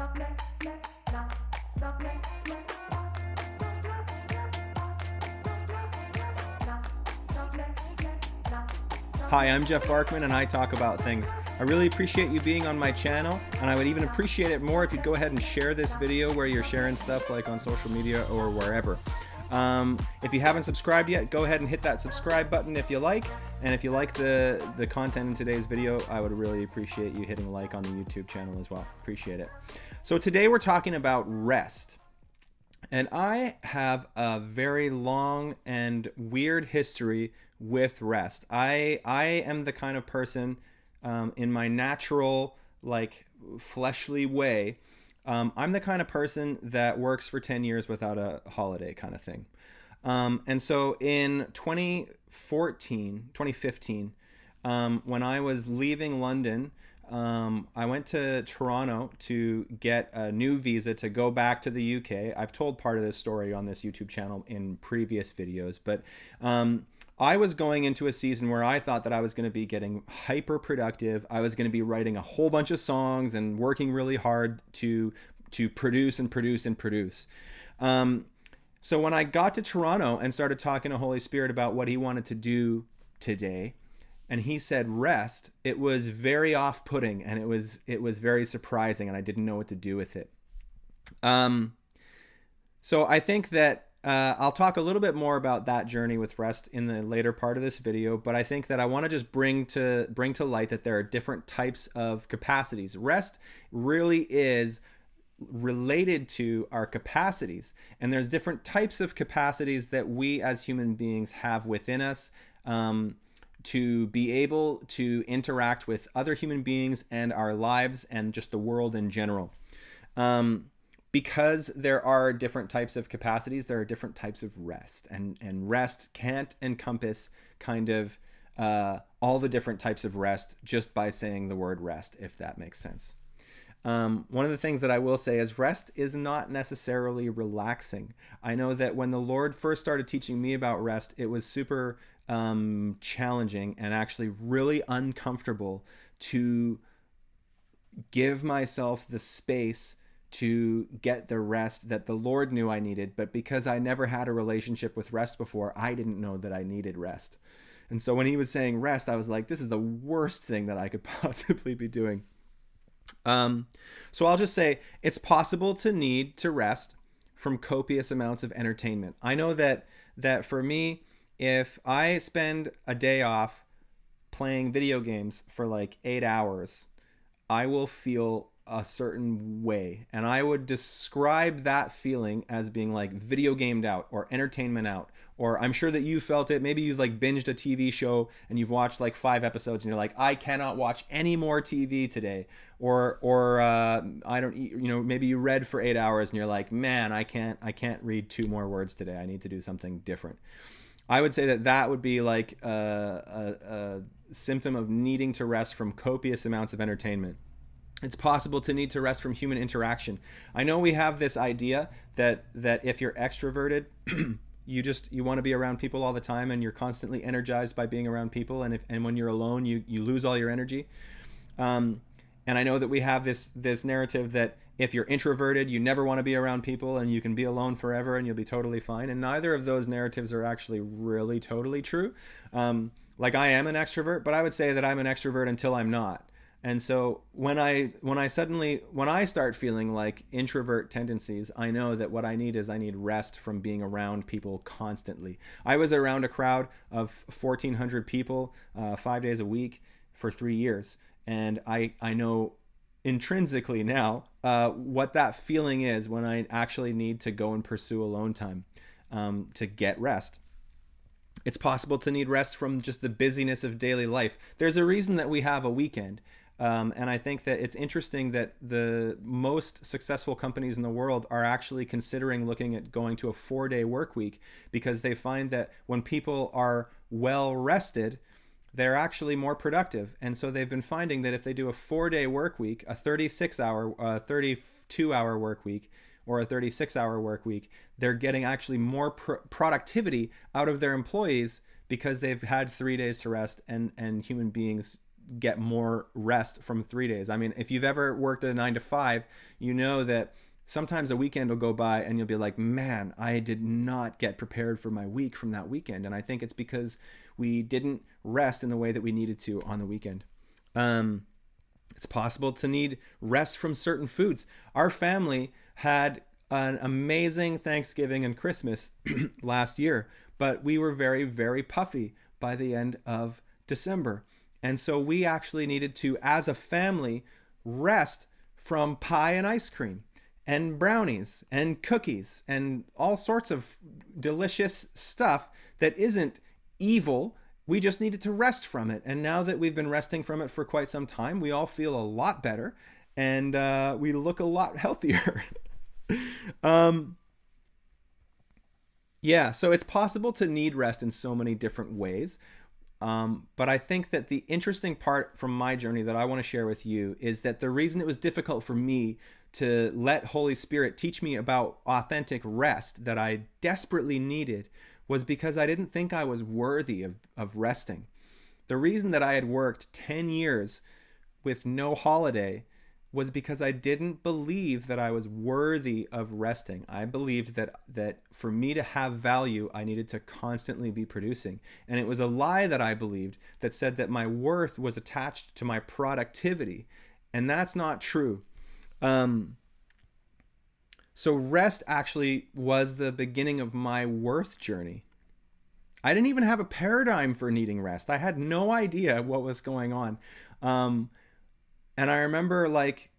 Hi, I'm Jeff Barkman, and I talk about things. I really appreciate you being on my channel, and I would even appreciate it more if you'd go ahead and share this video where you're sharing stuff like on social media or wherever. If you haven't subscribed yet, go ahead and hit that subscribe button if you like. And if you like the content in today's video, I would really appreciate you hitting like on the YouTube channel as well. Appreciate it. So today we're talking about rest. And I have a very long and weird history with rest. I am the kind of person in my natural, like, fleshly way. I'm the kind of person that works for 10 years without a holiday kind of thing. And so in 2015, when I was leaving London, I went to Toronto to get a new visa to go back to the UK. I've told part of this story on this YouTube channel in previous videos, but I was going into a season where I thought that I was going to be getting hyper productive. I was going to be writing a whole bunch of songs and working really hard to produce and produce and produce. So when I got to Toronto and started talking to Holy Spirit about what he wanted to do today, and he said rest, it was very off-putting, and it was very surprising, and I didn't know what to do with it. So I think that I'll talk a little bit more about that journey with rest in the later part of this video, but I think that I want to just bring to light that there are different types of capacities. Rest really is related to our capacities, and there's different types of capacities that we as human beings have within us, to be able to interact with other human beings and our lives and just the world in general. Because there are different types of capacities, there are different types of rest, and rest can't encompass kind of all the different types of rest just by saying the word rest, if that makes sense. One of the things that I will say is rest is not necessarily relaxing. I know that when the Lord first started teaching me about rest, it was super challenging and actually really uncomfortable to give myself the space to get the rest that the Lord knew I needed. But because I never had a relationship with rest before, I didn't know that I needed rest. And so when he was saying rest, I was like, this is the worst thing that I could possibly be doing. So I'll just say it's possible to need to rest from copious amounts of entertainment. I know that for me, if I spend a day off playing video games for like 8 hours, I will feel a certain way. And I would describe that feeling as being like video gamed out or entertainment out. Or I'm sure that you felt it. Maybe you've like binged a TV show and you've watched like 5 episodes and you're like, I cannot watch any more TV today. Or I don't, maybe you read for 8 hours and you're like, man, I can't read 2 more words today. I need to do something different. I would say that would be like a symptom of needing to rest from copious amounts of entertainment. It's possible to need to rest from human interaction. I know we have this idea that if you're extroverted, you want to be around people all the time and you're constantly energized by being around people, and when you're alone, you lose all your energy. And I know that we have this narrative that if you're introverted, you never want to be around people and you can be alone forever and you'll be totally fine. And neither of those narratives are actually really totally true. Like I am an extrovert, but I would say that I'm an extrovert until I'm not. And so when I start feeling like introvert tendencies, I know that what I need rest from being around people constantly. I was around a crowd of 1,400 people 5 days a week for 3 years. And I know intrinsically now what that feeling is when I actually need to go and pursue alone time to get rest. It's possible to need rest from just the busyness of daily life. There's a reason that we have a weekend. And I think that it's interesting that the most successful companies in the world are actually considering looking at going to a 4-day work week, because they find that when people are well rested, they're actually more productive. And so they've been finding that if they do a 4-day work week, a 32-hour work week, or a 36-hour work week, they're getting actually more productivity out of their employees because they've had 3 days to rest, and human beings get more rest from 3 days. I mean, if you've ever worked at a 9 to 5, you know that sometimes a weekend will go by and you'll be like, man, I did not get prepared for my week from that weekend. And I think it's because we didn't rest in the way that we needed to on the weekend. It's possible to need rest from certain foods. Our family had an amazing Thanksgiving and Christmas last year, but we were very, very puffy by the end of December. And so we actually needed to, as a family, rest from pie and ice cream and brownies and cookies and all sorts of delicious stuff that isn't evil. We just needed to rest from it. And now that we've been resting from it for quite some time, we all feel a lot better and we look a lot healthier. Yeah, so it's possible to need rest in so many different ways. But I think that the interesting part from my journey that I want to share with you is that the reason it was difficult for me to let Holy Spirit teach me about authentic rest that I desperately needed was because I didn't think I was worthy of resting. The reason that I had worked 10 years with no holiday was because I didn't believe that I was worthy of resting. I believed that for me to have value, I needed to constantly be producing. And it was a lie that I believed that said that my worth was attached to my productivity. And that's not true. So rest actually was the beginning of my worth journey. I didn't even have a paradigm for needing rest. I had no idea what was going on. And I remember like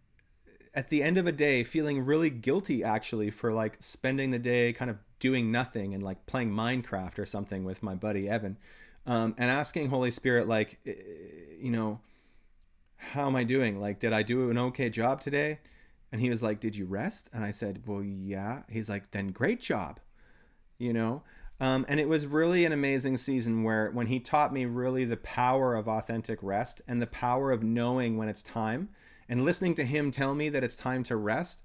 at the end of a day feeling really guilty actually for like spending the day kind of doing nothing and like playing Minecraft or something with my buddy Evan, and asking Holy Spirit, like, you know, how am I doing? Like, did I do an okay job today? And he was like, did you rest? And I said, well, yeah. He's like, then great job, you know? And it was really an amazing season when he taught me really the power of authentic rest and the power of knowing when it's time and listening to him tell me that it's time to rest,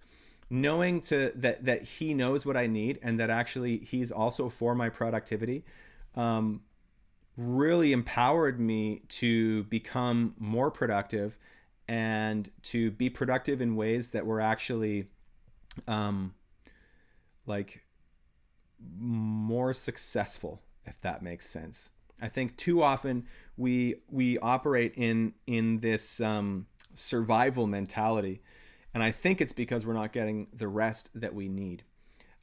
knowing that he knows what I need and that actually he's also for my productivity, really empowered me to become more productive and to be productive in ways that were actually like more successful, if that makes sense. I think too often we operate in this survival mentality, and I think it's because we're not getting the rest that we need.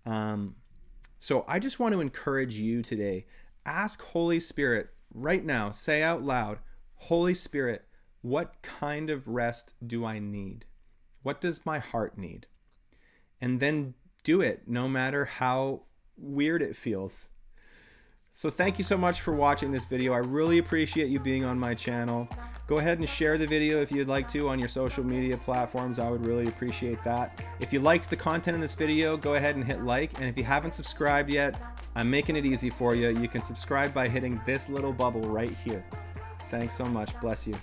So I just want to encourage you today, ask Holy Spirit right now, say out loud, Holy Spirit, what kind of rest do I need? What does my heart need? And then do it, no matter how weird it feels. So thank you so much for watching this video. I really appreciate you being on my channel. Go ahead and share the video if you'd like to on your social media platforms. I would really appreciate that. If you liked the content in this video, go ahead and hit like. And if you haven't subscribed yet, I'm making it easy for you. You can subscribe by hitting this little bubble right here. Thanks so much. Bless you.